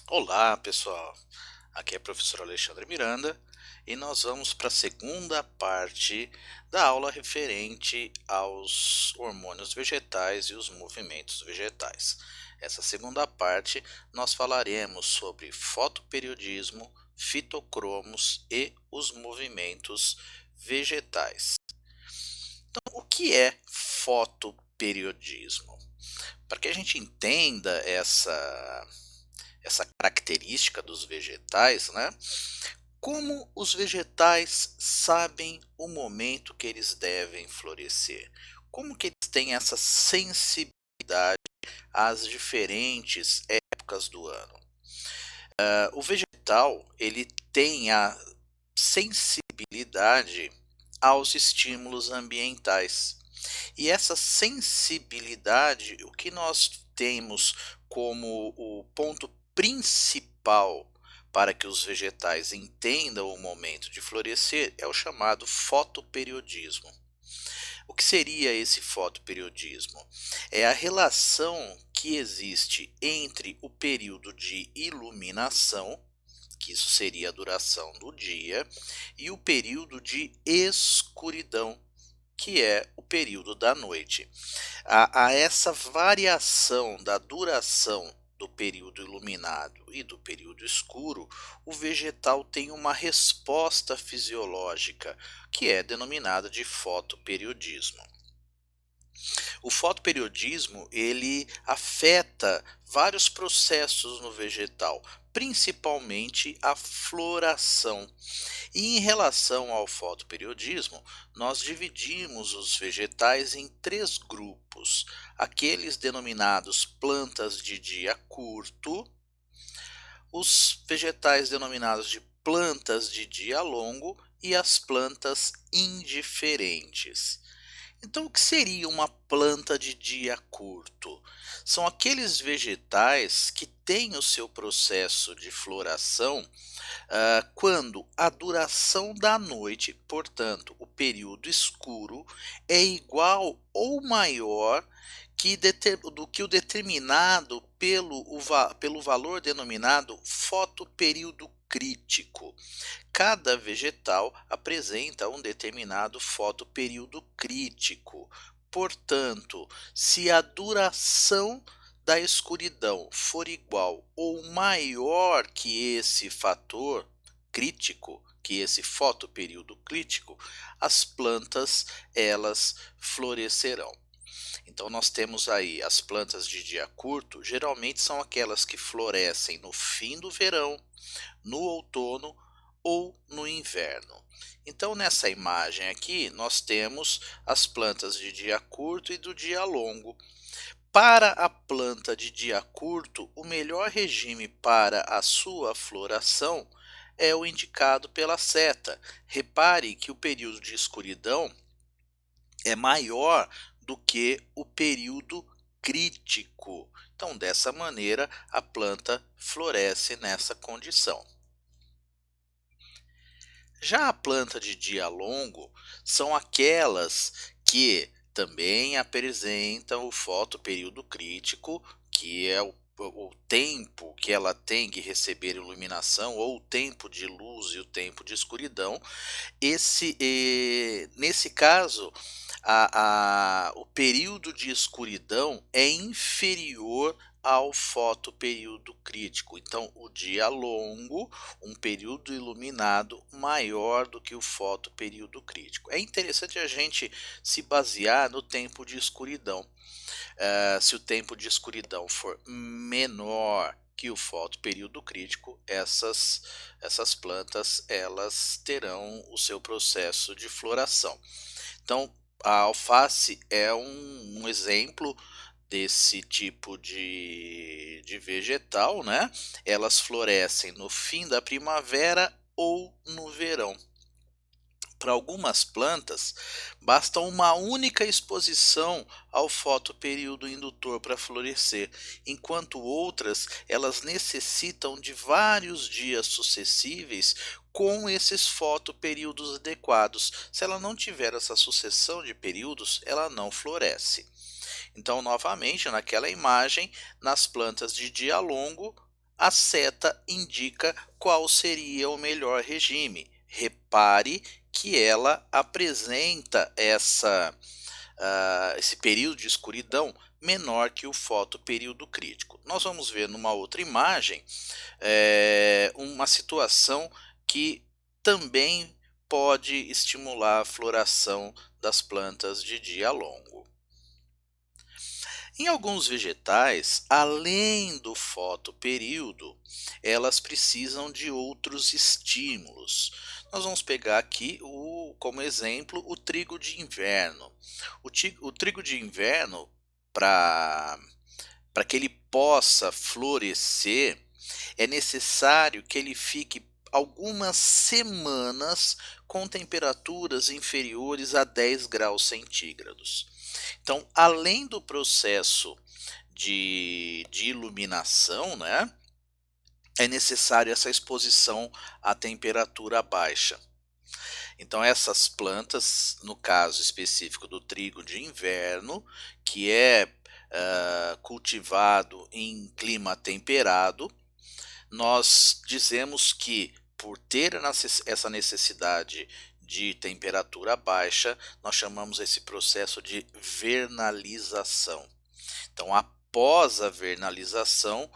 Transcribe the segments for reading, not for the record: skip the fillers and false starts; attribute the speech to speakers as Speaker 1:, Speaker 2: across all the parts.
Speaker 1: Olá, pessoal. Aqui é o professor Alexandre Miranda e nós vamos para a segunda parte da aula referente aos hormônios vegetais e os movimentos vegetais. Essa segunda parte nós falaremos sobre fotoperiodismo, fitocromos e os movimentos vegetais. Então, o que é fotoperiodismo? Para que a gente entenda essa característica dos vegetais, né? Como os vegetais sabem o momento que eles devem florescer? Como que eles têm essa sensibilidade às diferentes épocas do ano? O vegetal ele tem a sensibilidade aos estímulos ambientais. E essa sensibilidade, o que nós temos como o ponto principal para que os vegetais entendam o momento de florescer é o chamado fotoperiodismo. O que seria esse fotoperiodismo? É a relação que existe entre o período de iluminação, que isso seria a duração do dia, e o período de escuridão, que é o período da noite. A essa variação da duração do período iluminado e do período escuro, o vegetal tem uma resposta fisiológica, que é denominada de fotoperiodismo. O fotoperiodismo ele afeta vários processos no vegetal, principalmente a floração. E em relação ao fotoperiodismo, nós dividimos os vegetais em três grupos: aqueles denominados plantas de dia curto, os vegetais denominados de plantas de dia longo e as plantas indiferentes. Então, o que seria uma planta de dia curto? São aqueles vegetais que têm o seu processo de floração quando a duração da noite, portanto, o período escuro, é igual ou maior do que o determinado pelo valor denominado fotoperíodo crítico. Cada vegetal apresenta um determinado fotoperíodo crítico. Portanto, se a duração da escuridão for igual ou maior que esse fator crítico, que esse fotoperíodo crítico, as plantas elas florescerão. Então nós temos aí as plantas de dia curto, geralmente são aquelas que florescem no fim do verão, no outono ou no inverno. Então nessa imagem aqui nós temos as plantas de dia curto e do dia longo. Para a planta de dia curto, o melhor regime para a sua floração é o indicado pela seta. Repare que o período de escuridão é maior do que o período crítico. Então, dessa maneira, a planta floresce nessa condição. Já a planta de dia longo são aquelas que também apresentam o fotoperíodo crítico, que é o tempo que ela tem que receber iluminação, ou o tempo de luz e o tempo de escuridão. Nesse caso, o período de escuridão é inferior ao fotoperíodo crítico. Então, o dia longo, um período iluminado maior do que o fotoperíodo crítico. É interessante a gente se basear no tempo de escuridão. Se o tempo de escuridão for menor que o fotoperíodo crítico, essas plantas elas terão o seu processo de floração. Então, a alface é um exemplo desse tipo de vegetal, né? Elas florescem no fim da primavera ou no verão. Para algumas plantas, basta uma única exposição ao fotoperíodo indutor para florescer, enquanto outras elas necessitam de vários dias sucessíveis com esses fotoperíodos adequados. Se ela não tiver essa sucessão de períodos, ela não floresce. Então, novamente, naquela imagem, nas plantas de dia longo, a seta indica qual seria o melhor regime. Repare que ela apresenta esse período de escuridão menor que o fotoperíodo crítico. Nós vamos ver numa outra imagem uma situação que também pode estimular a floração das plantas de dia longo. Em alguns vegetais, além do fotoperíodo, elas precisam de outros estímulos. Nós vamos pegar aqui como exemplo o trigo de inverno. O trigo de inverno, para que ele possa florescer, é necessário que ele fique algumas semanas com temperaturas inferiores a 10 graus centígrados. Então, além do processo de iluminação, né, é necessário essa exposição à temperatura baixa. Então, essas plantas, no caso específico do trigo de inverno, que é cultivado em clima temperado, nós dizemos que, por ter essa necessidade de temperatura baixa, nós chamamos esse processo de vernalização. Então, após a vernalização,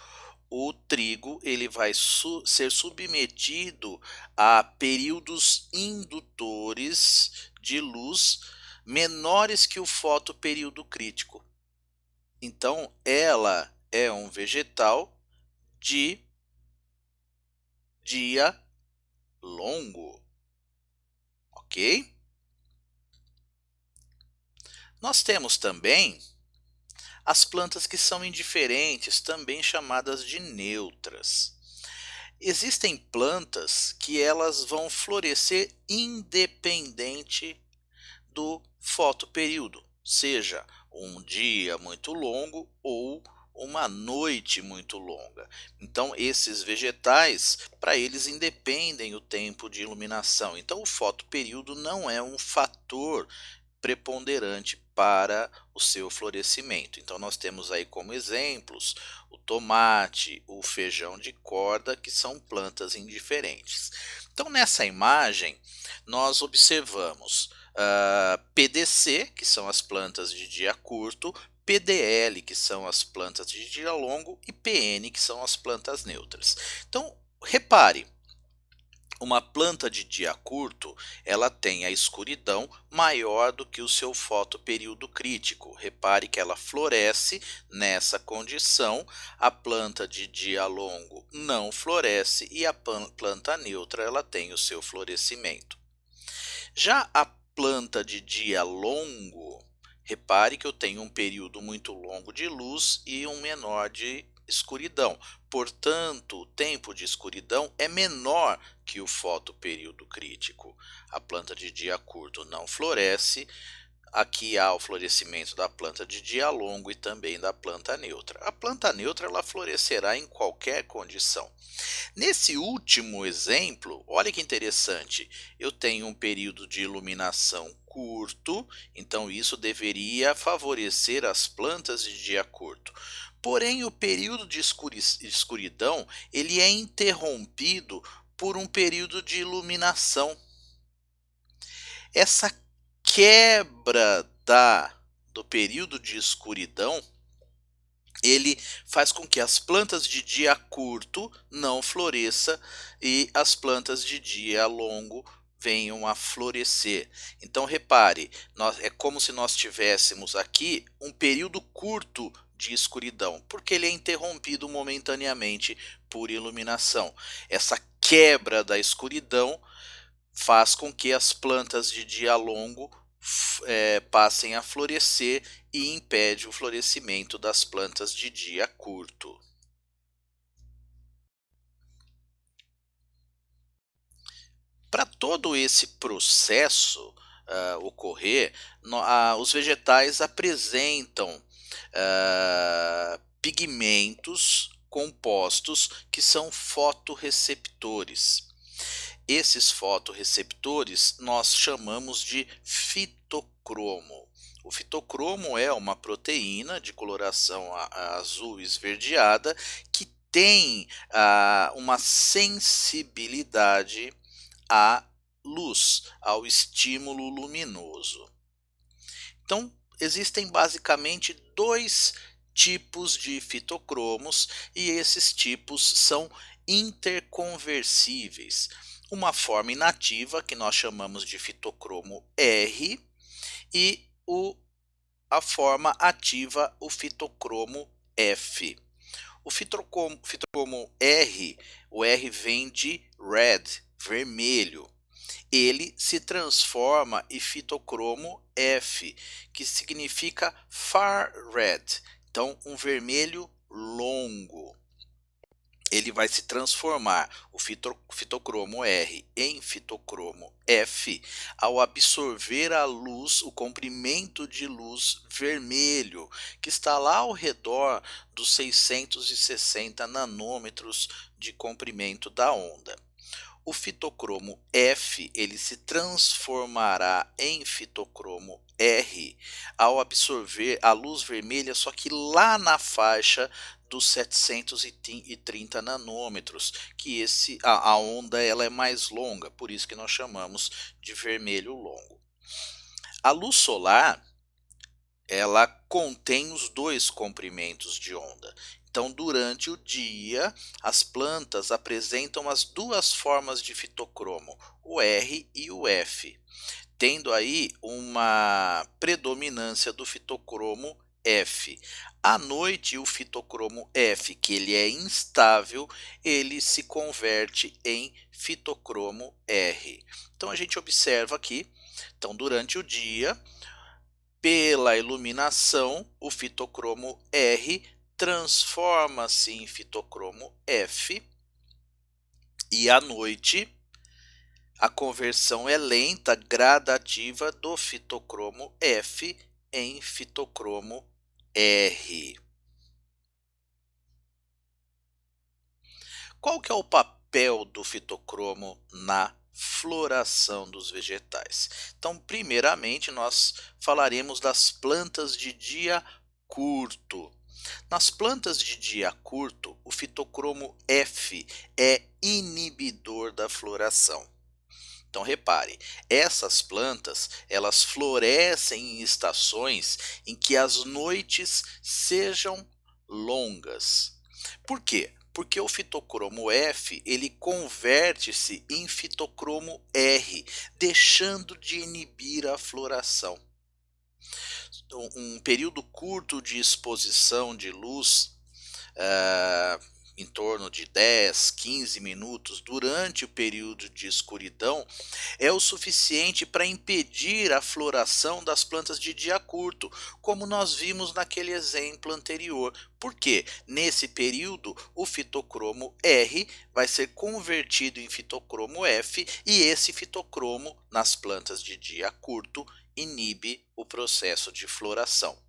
Speaker 1: o trigo ele vai ser submetido a períodos indutores de luz menores que o fotoperíodo crítico. Então, ela é um vegetal de dia longo, ok? Nós temos também as plantas que são indiferentes, também chamadas de neutras. Existem plantas que elas vão florescer independente do fotoperíodo, seja um dia muito longo ou uma noite muito longa. Então, esses vegetais, para eles independem o tempo de iluminação. Então, o fotoperíodo não é um fator preponderante para o seu florescimento. Então, nós temos aí como exemplos o tomate, o feijão de corda, que são plantas indiferentes. Então, nessa imagem, nós observamos PDC, que são as plantas de dia curto, PDL, que são as plantas de dia longo, e PN, que são as plantas neutras. Então, repare, uma planta de dia curto, ela tem a escuridão maior do que o seu fotoperíodo crítico. Repare que ela floresce nessa condição, a planta de dia longo não floresce e a planta neutra ela tem o seu florescimento. Já a planta de dia longo, repare que eu tenho um período muito longo de luz e um menor de escuridão. Portanto, o tempo de escuridão é menor que o fotoperíodo crítico. A planta de dia curto não floresce. Aqui há o florescimento da planta de dia longo e também da planta neutra. A planta neutra ela florescerá em qualquer condição. Nesse último exemplo, olha que interessante, eu tenho um período de iluminação curto, então isso deveria favorecer as plantas de dia curto. Porém, o período de escuridão ele é interrompido por um período de iluminação. Essa quebra do período de escuridão, ele faz com que as plantas de dia curto não floresçam e as plantas de dia longo venham a florescer. Então repare, é como se nós tivéssemos aqui um período curto de escuridão, porque ele é interrompido momentaneamente por iluminação. Essa quebra da escuridão faz com que as plantas de dia longo passem a florescer e impede o florescimento das plantas de dia curto. Para todo esse processo ocorrer, os vegetais apresentam pigmentos compostos que são fotorreceptores. Esses fotorreceptores nós chamamos de fitocromo. O fitocromo é uma proteína de coloração azul esverdeada que tem uma sensibilidade à luz, ao estímulo luminoso. Então, existem basicamente dois tipos de fitocromos e esses tipos são interconversíveis. Uma forma inativa, que nós chamamos de fitocromo R, e a forma ativa, o fitocromo F. O fitocromo R, o R vem de red, vermelho. Ele se transforma em fitocromo F, que significa far red, então um vermelho longo. Ele vai se transformar, o fitocromo R, em fitocromo F, ao absorver a luz, o comprimento de luz vermelho, que está lá ao redor dos 660 nanômetros de comprimento da onda. O fitocromo F, ele se transformará em fitocromo R ao absorver a luz vermelha, só que lá na faixa dos 730 nanômetros, que a onda ela é mais longa, por isso que nós chamamos de vermelho longo. A luz solar, ela contém os dois comprimentos de onda. Então, durante o dia, as plantas apresentam as duas formas de fitocromo, o R e o F, tendo aí uma predominância do fitocromo F. À noite, o fitocromo F, que ele é instável, ele se converte em fitocromo R. Então, a gente observa aqui, então, durante o dia, pela iluminação, o fitocromo R transforma-se em fitocromo F, e à noite a conversão é lenta, gradativa, do fitocromo F em fitocromo R. Qual que é o papel do fitocromo na floração dos vegetais? Então, primeiramente, nós falaremos das plantas de dia curto. Nas plantas de dia curto, o fitocromo F é inibidor da floração. Então repare, essas plantas, elas florescem em estações em que as noites sejam longas. Por quê? Porque o fitocromo F, ele converte-se em fitocromo R, deixando de inibir a floração. Um período curto de exposição de luz, em torno de 10, 15 minutos durante o período de escuridão, é o suficiente para impedir a floração das plantas de dia curto, como nós vimos naquele exemplo anterior. Porque nesse período o fitocromo R vai ser convertido em fitocromo F, e esse fitocromo nas plantas de dia curto inibe o processo de floração.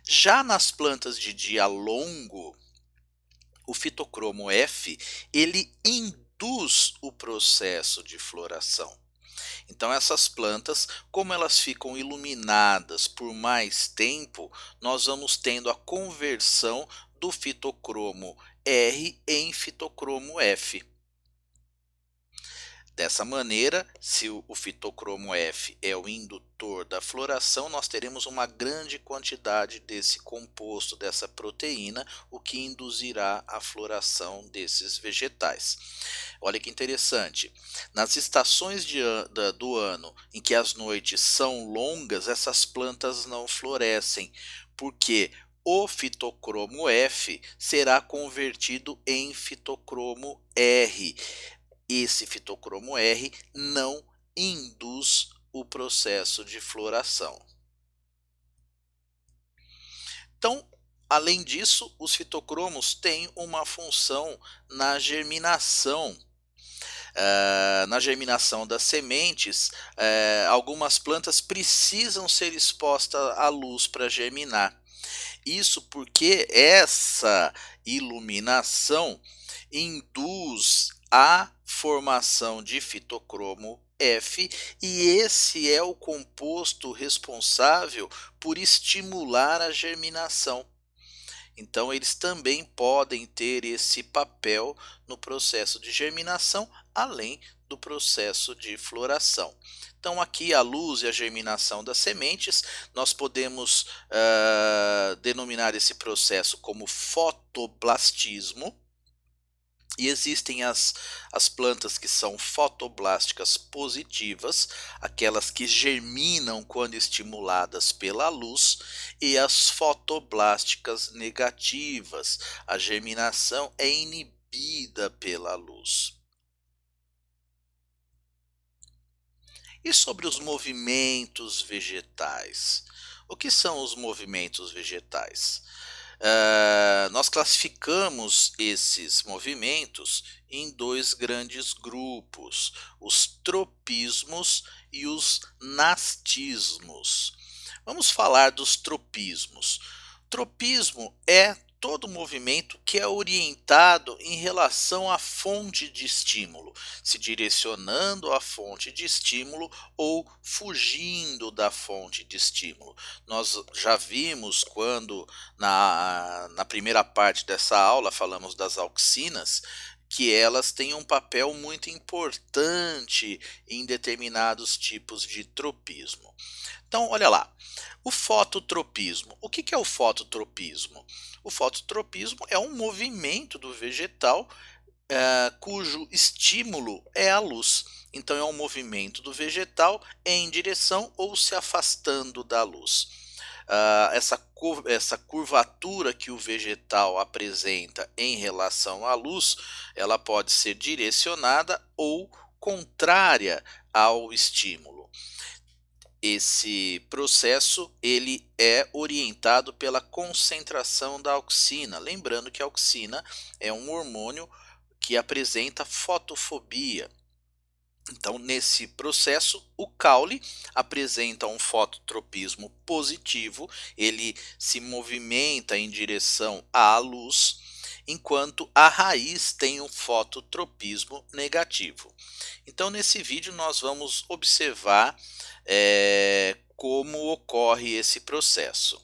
Speaker 1: Já nas plantas de dia longo, o fitocromo F, ele induz o processo de floração. Então essas plantas, como elas ficam iluminadas por mais tempo, nós vamos tendo a conversão do fitocromo R em fitocromo F. Dessa maneira, se o fitocromo F é o indutor da floração, nós teremos uma grande quantidade desse composto, dessa proteína, o que induzirá a floração desses vegetais. Olha que interessante, nas estações do ano em que as noites são longas, essas plantas não florescem, porque o fitocromo F será convertido em fitocromo R. Esse fitocromo R não induz o processo de floração. Então, além disso, os fitocromos têm uma função na germinação. Na germinação das sementes, algumas plantas precisam ser expostas à luz para germinar. Isso porque essa iluminação induz a formação de fitocromo F, e esse é o composto responsável por estimular a germinação. Então eles também podem ter esse papel no processo de germinação, além do processo de floração. Então aqui a luz e a germinação das sementes, nós podemos denominar esse processo como fotoblastismo. E existem as plantas que são fotoblásticas positivas, aquelas que germinam quando estimuladas pela luz, e as fotoblásticas negativas, a germinação é inibida pela luz. E sobre os movimentos vegetais? O que são os movimentos vegetais? Nós classificamos esses movimentos em dois grandes grupos: os tropismos e os nastismos. Vamos falar dos tropismos. Tropismo é todo movimento que é orientado em relação à fonte de estímulo, se direcionando à fonte de estímulo ou fugindo da fonte de estímulo. Nós já vimos quando na primeira parte dessa aula falamos das auxinas, que elas têm um papel muito importante em determinados tipos de tropismo. Então, olha lá, o fototropismo. O que é o fototropismo? O fototropismo é um movimento do vegetal cujo estímulo é a luz. Então, é um movimento do vegetal em direção ou se afastando da luz. Essa curvatura que o vegetal apresenta em relação à luz, ela pode ser direcionada ou contrária ao estímulo. Esse processo ele é orientado pela concentração da auxina, lembrando que a auxina é um hormônio que apresenta fotofobia. Então, nesse processo, o caule apresenta um fototropismo positivo, ele se movimenta em direção à luz, enquanto a raiz tem um fototropismo negativo. Então, nesse vídeo, nós vamos observar como ocorre esse processo.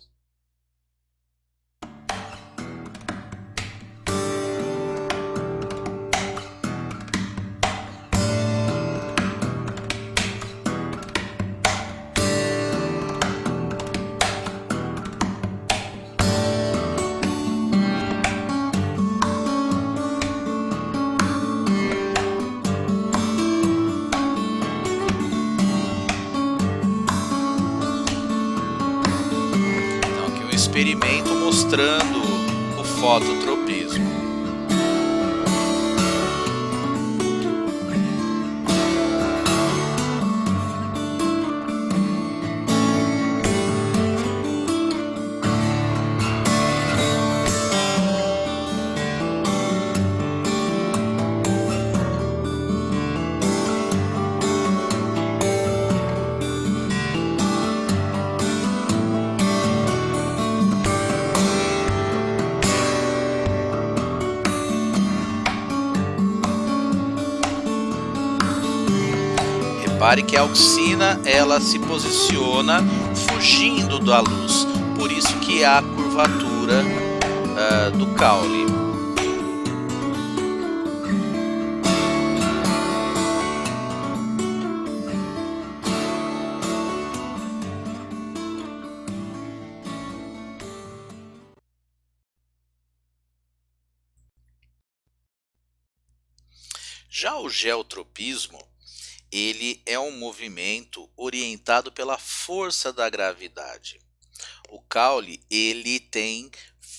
Speaker 1: Então, aqui um experimento mostrando o fototropismo. Repare que a auxina ela se posiciona fugindo da luz, por isso que há a curvatura do caule. Já o geotropismo, ele é um movimento orientado pela força da gravidade. O caule, ele tem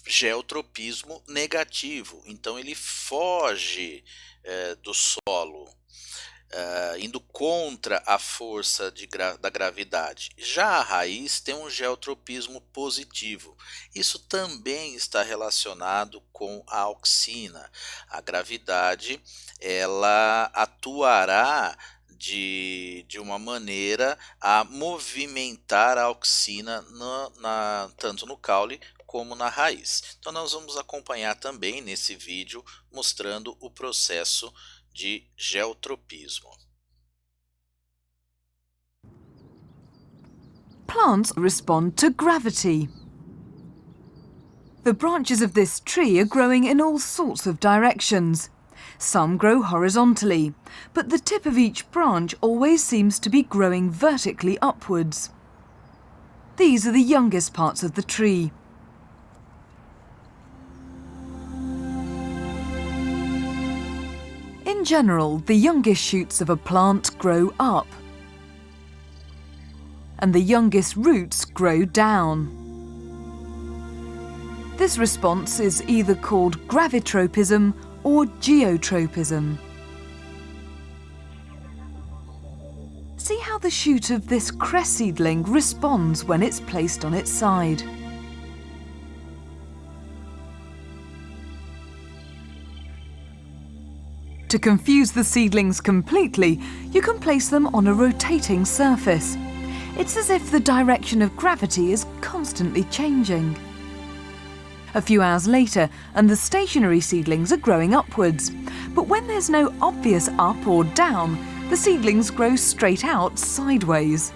Speaker 1: geotropismo negativo, então ele foge do solo, indo contra a força da gravidade. Já a raiz tem um geotropismo positivo. Isso também está relacionado com a auxina. A gravidade ela atuará de uma maneira a movimentar a auxina tanto no caule como na raiz. Então nós vamos acompanhar também nesse vídeo mostrando o processo de geotropismo.
Speaker 2: Plants respond to gravity. The branches of this tree are growing in all sorts of directions. Some grow horizontally, but the tip of each branch always seems to be growing vertically upwards. These are the youngest parts of the tree. In general, the youngest shoots of a plant grow up, and the youngest roots grow down. This response is either called gravitropism or geotropism. See how the shoot of this cress seedling responds when it's placed on its side. To confuse the seedlings completely, you can place them on a rotating surface. It's as if the direction of gravity is constantly changing. A few hours later, and the stationary seedlings are growing upwards. But when there's no obvious up or down, the seedlings grow straight out sideways.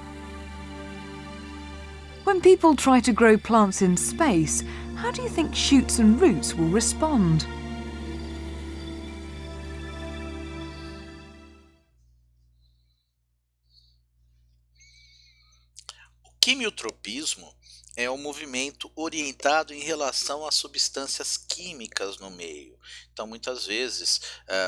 Speaker 2: When people try to grow plants in space, how do you think shoots and roots will respond?
Speaker 1: Quimiotropismo é um movimento orientado em relação às substâncias químicas no meio. Então, muitas vezes,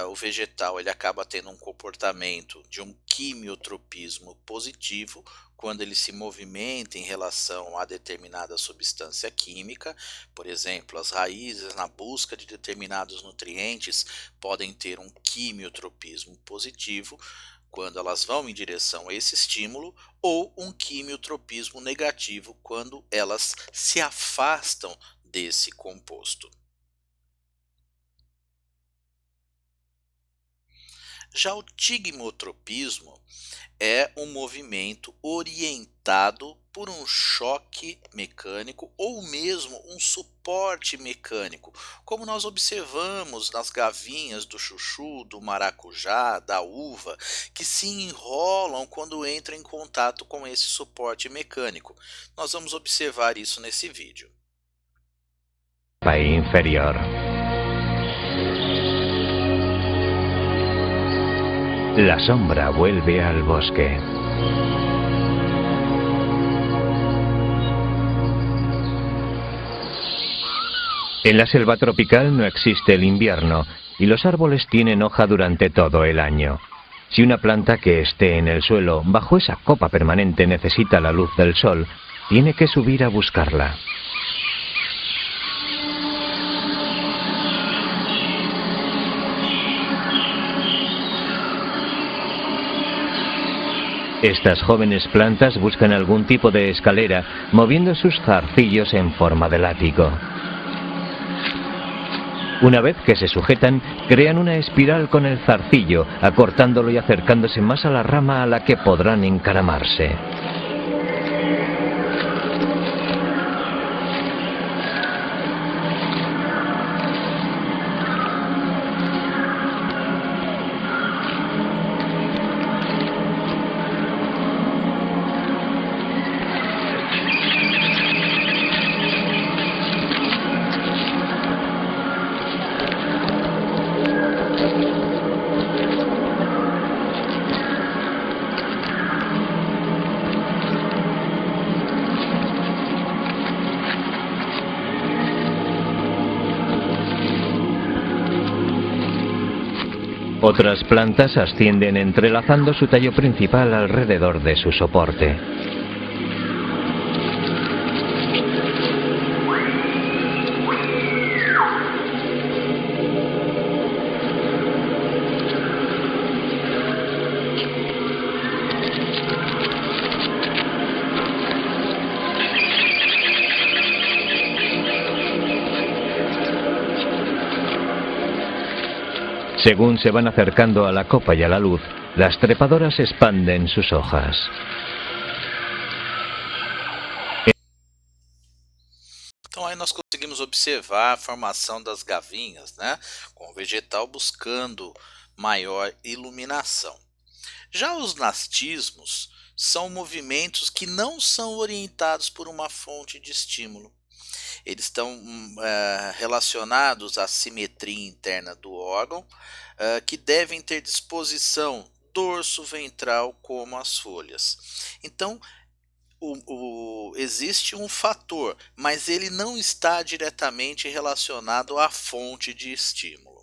Speaker 1: o vegetal ele acaba tendo um comportamento de um quimiotropismo positivo quando ele se movimenta em relação a determinada substância química. Por exemplo, as raízes, na busca de determinados nutrientes, podem ter um quimiotropismo positivo quando elas vão em direção a esse estímulo, ou um quimiotropismo negativo quando elas se afastam desse composto. Já o tigmotropismo é um movimento orientado por um choque mecânico ou mesmo um suporte mecânico, como nós observamos nas gavinhas do chuchu, do maracujá, da uva, que se enrolam quando entram em contato com esse suporte mecânico. Nós vamos observar isso nesse vídeo.
Speaker 3: Inferior. La sombra vuelve al bosque. En la selva tropical no existe el invierno y los árboles tienen hoja durante todo el año. Si una planta que esté en el suelo bajo esa copa permanente necesita la luz del sol, tiene que subir a buscarla. Estas jóvenes plantas buscan algún tipo de escalera, moviendo sus zarcillos en forma de látigo. Una vez que se sujetan, crean una espiral con el zarcillo, acortándolo y acercándose más a la rama a la que podrán encaramarse. Otras plantas ascienden entrelazando su tallo principal alrededor de su soporte. Según se van acercando a la copa y a la luz, las trepadoras expanden sus hojas.
Speaker 1: Então aí nós conseguimos observar a formação das gavinhas, né, com o vegetal buscando maior iluminação. Já os nastismos são movimentos que não são orientados por uma fonte de estímulo. Eles estão relacionados à simetria interna do órgão, que devem ter disposição dorso ventral como as folhas. Então, existe um fator, mas ele não está diretamente relacionado à fonte de estímulo.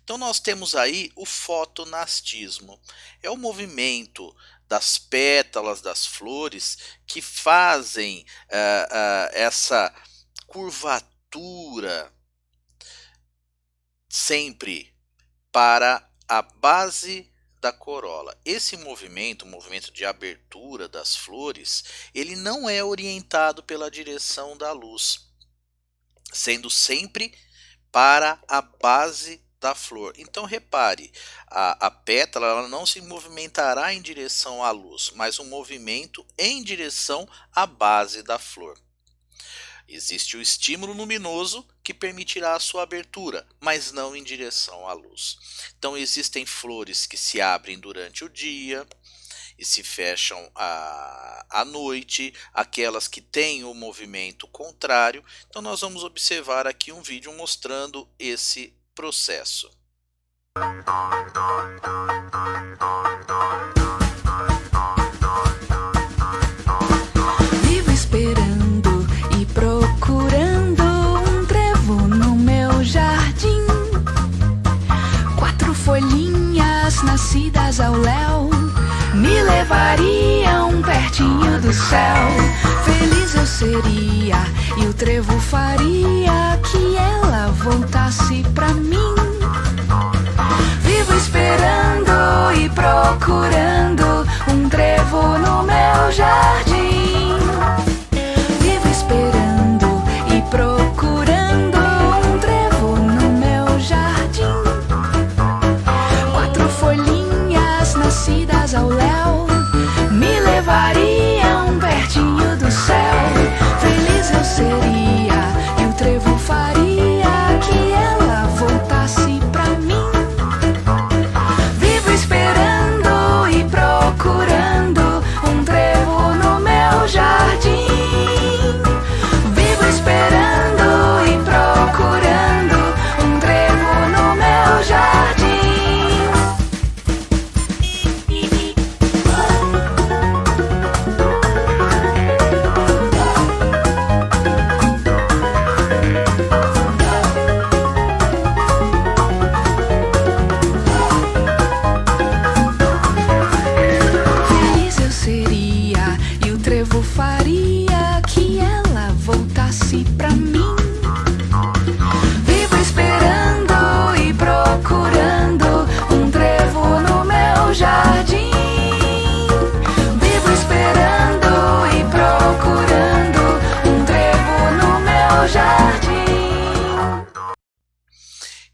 Speaker 1: Então nós temos aí o fotonastismo. É o movimento das pétalas das flores que fazem essa curvatura sempre para a base da corola. Esse movimento, o movimento de abertura das flores, ele não é orientado pela direção da luz, sendo sempre para a base da flor. Então repare, a pétala ela não se movimentará em direção à luz, mas um movimento em direção à base da flor. Existe o estímulo luminoso que permitirá a sua abertura, mas não em direção à luz. Então existem flores que se abrem durante o dia e se fecham à noite, aquelas que têm o movimento contrário. Então nós vamos observar aqui um vídeo mostrando esse processo.
Speaker 2: Vivo esperando e procurando um trevo no meu jardim. 4 folhinhas nascidas ao léu me levariam pertinho do céu. Feliz eu seria e o trevo faria que ela voltasse pra mim. Vivo esperando e procurando um trevo no meu jardim. Vivo esperando e procurando um trevo no meu jardim. 4 folhinhas nascidas ao léu me levariam pertinho do céu. Feliz eu seria e o trevo faria que ela voltasse pra mim. Vivo esperando e procurando um trevo no meu jardim. Vivo esperando e procurando um trevo no meu jardim. Feliz eu seria e o trevo faria que ela voltasse pra mim. Vivo esperando e procurando um trevo no meu jardim. Vivo esperando e procurando um trevo no meu jardim.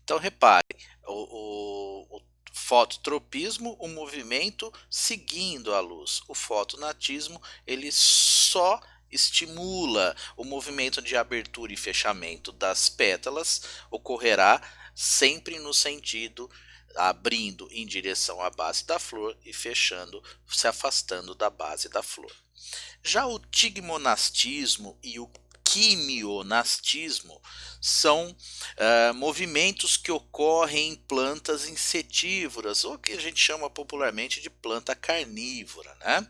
Speaker 1: Então repare, o fototropismo, o movimento seguindo a luz. O fotonatismo, ele só estimula o movimento de abertura e fechamento das pétalas, ocorrerá sempre no sentido abrindo em direção à base da flor e fechando, se afastando da base da flor. Já o tigmonastismo e o quimionastismo são movimentos que ocorrem em plantas insetívoras, ou que a gente chama popularmente de planta carnívora, né?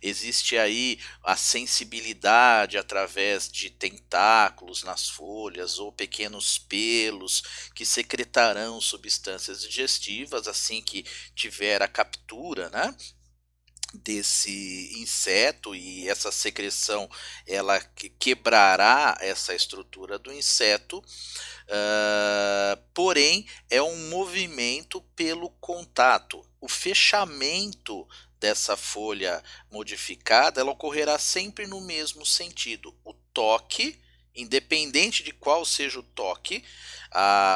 Speaker 1: Existe aí a sensibilidade através de tentáculos nas folhas ou pequenos pelos que secretarão substâncias digestivas assim que tiver a captura, né, desse inseto, e essa secreção ela quebrará essa estrutura do inseto, porém é um movimento pelo contato. O fechamento dessa folha modificada ela ocorrerá sempre no mesmo sentido. O toque, independente de qual seja o toque,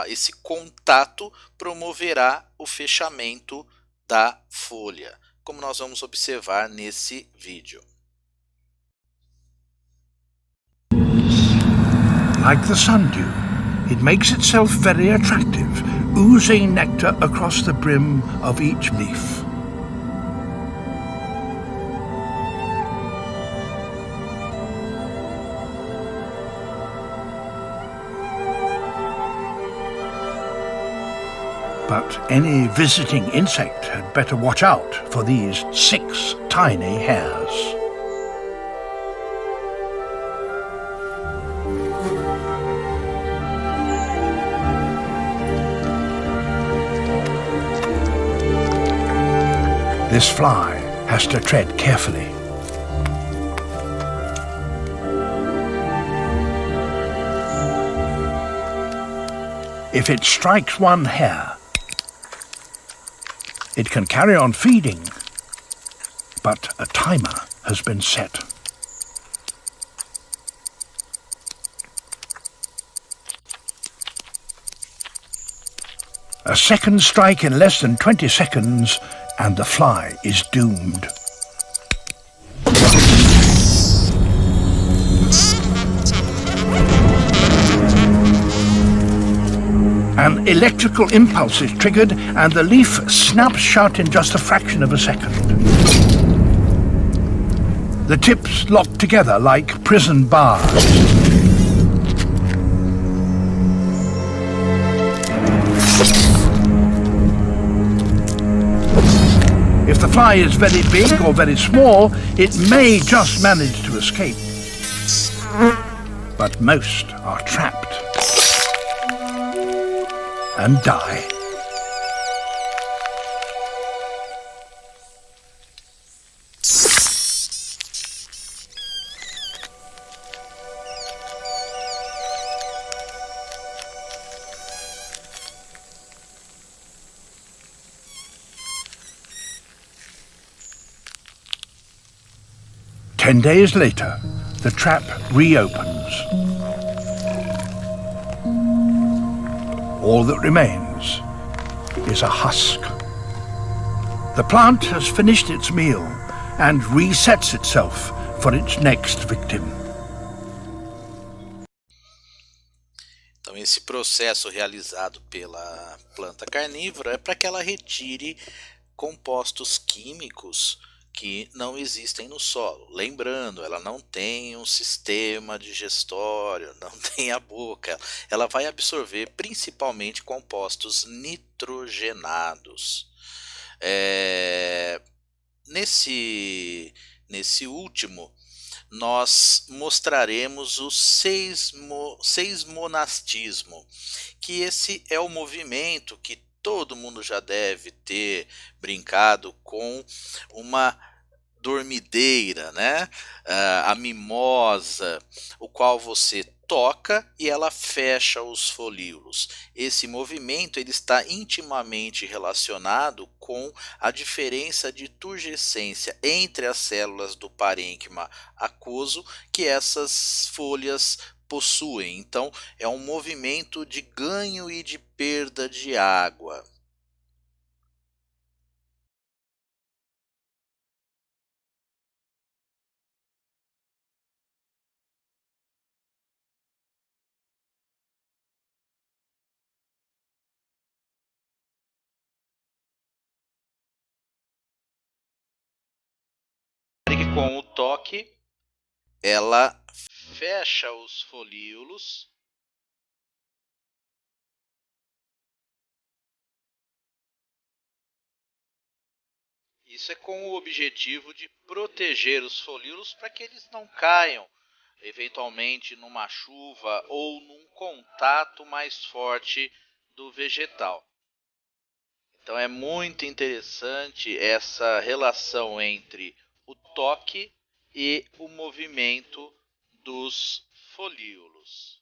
Speaker 1: esse contato promoverá o fechamento da folha, como nós vamos observar nesse vídeo.
Speaker 4: Like the sundew, it makes itself very attractive, oozing nectar across the brim of each leaf. But any visiting insect had better watch out for these 6 tiny hairs. This fly has to tread carefully. If it strikes one hair, it can carry on feeding, but a timer has been set. A second strike in less than 20 seconds and the fly is doomed. An electrical impulse is triggered and the leaf snaps shut in just a fraction of a second. The tips lock together like prison bars. If the fly is very big or very small, it may just manage to escape. But most are trapped and die. Ten days later, the trap reopens. All that remains is a husk. The plant has finished its meal and resets itself for its next victim.
Speaker 1: Então esse processo realizado pela planta carnívora é para que ela retire compostos químicos que não existem no solo. Lembrando, ela não tem um sistema digestório, não tem a boca. Ela vai absorver principalmente compostos nitrogenados. Nesse último, nós mostraremos o seismonastismo, que esse é o movimento que todo mundo já deve ter brincado com uma dormideira, né? A mimosa, o qual você toca e ela fecha os folíolos. Esse movimento ele está intimamente relacionado com a diferença de turgescência entre as células do parênquima aquoso que essas folhas possuem. Então, é um movimento de ganho e de perda de água. Com o toque, ela fecha os folíolos Isso é com o objetivo de proteger os folíolos para que eles não caiam, eventualmente numa chuva ou num contato mais forte do vegetal. Então é muito interessante essa relação entre o toque e o movimento dos folíolos.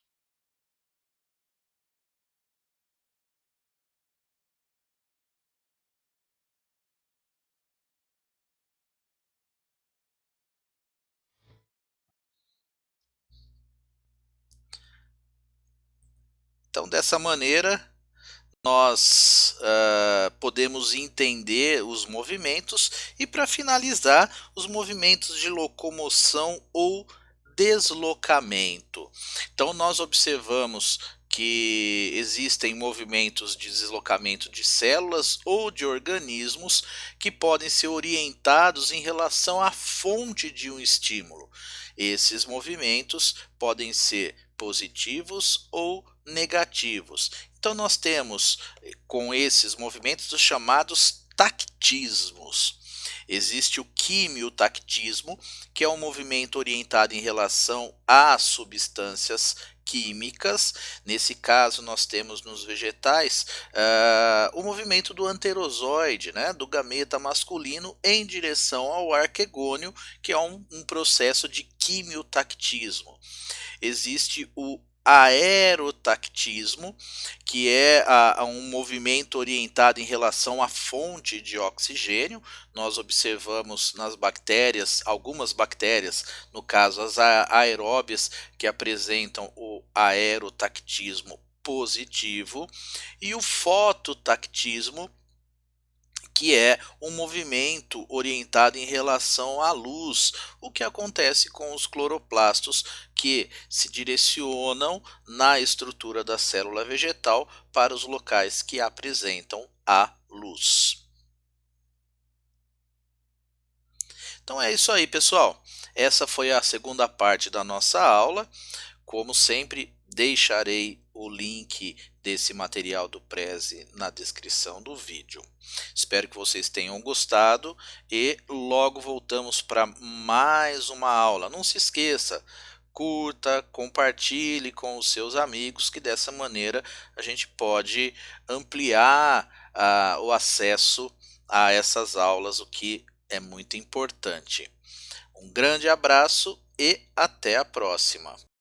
Speaker 1: Então, dessa maneira, nós podemos entender os movimentos e, para finalizar, os movimentos de locomoção ou deslocamento. Então, nós observamos que existem movimentos de deslocamento de células ou de organismos que podem ser orientados em relação à fonte de um estímulo. Esses movimentos podem ser positivos ou negativos. Então, Então nós temos com esses movimentos os chamados tactismos. Existe o quimiotactismo, que é um movimento orientado em relação a substâncias químicas. Nesse caso, nós temos nos vegetais o movimento do anterozoide, né, do gameta masculino em direção ao arquegônio, que é um processo de quimiotactismo. Existe o aerotactismo, que é um movimento orientado em relação à fonte de oxigênio. Nós observamos nas bactérias, algumas bactérias, no caso as aeróbias, que apresentam o aerotactismo positivo, e o fototactismo, que é um movimento orientado em relação à luz, o que acontece com os cloroplastos, que se direcionam na estrutura da célula vegetal para os locais que apresentam a luz. Então é isso aí, pessoal. Essa foi a segunda parte da nossa aula. Como sempre, deixarei o link desse material do Prezi na descrição do vídeo. Espero que vocês tenham gostado e logo voltamos para mais uma aula. Não se esqueça, curta, compartilhe com os seus amigos, que dessa maneira a gente pode ampliar o acesso a essas aulas, o que é muito importante. Um grande abraço e até a próxima!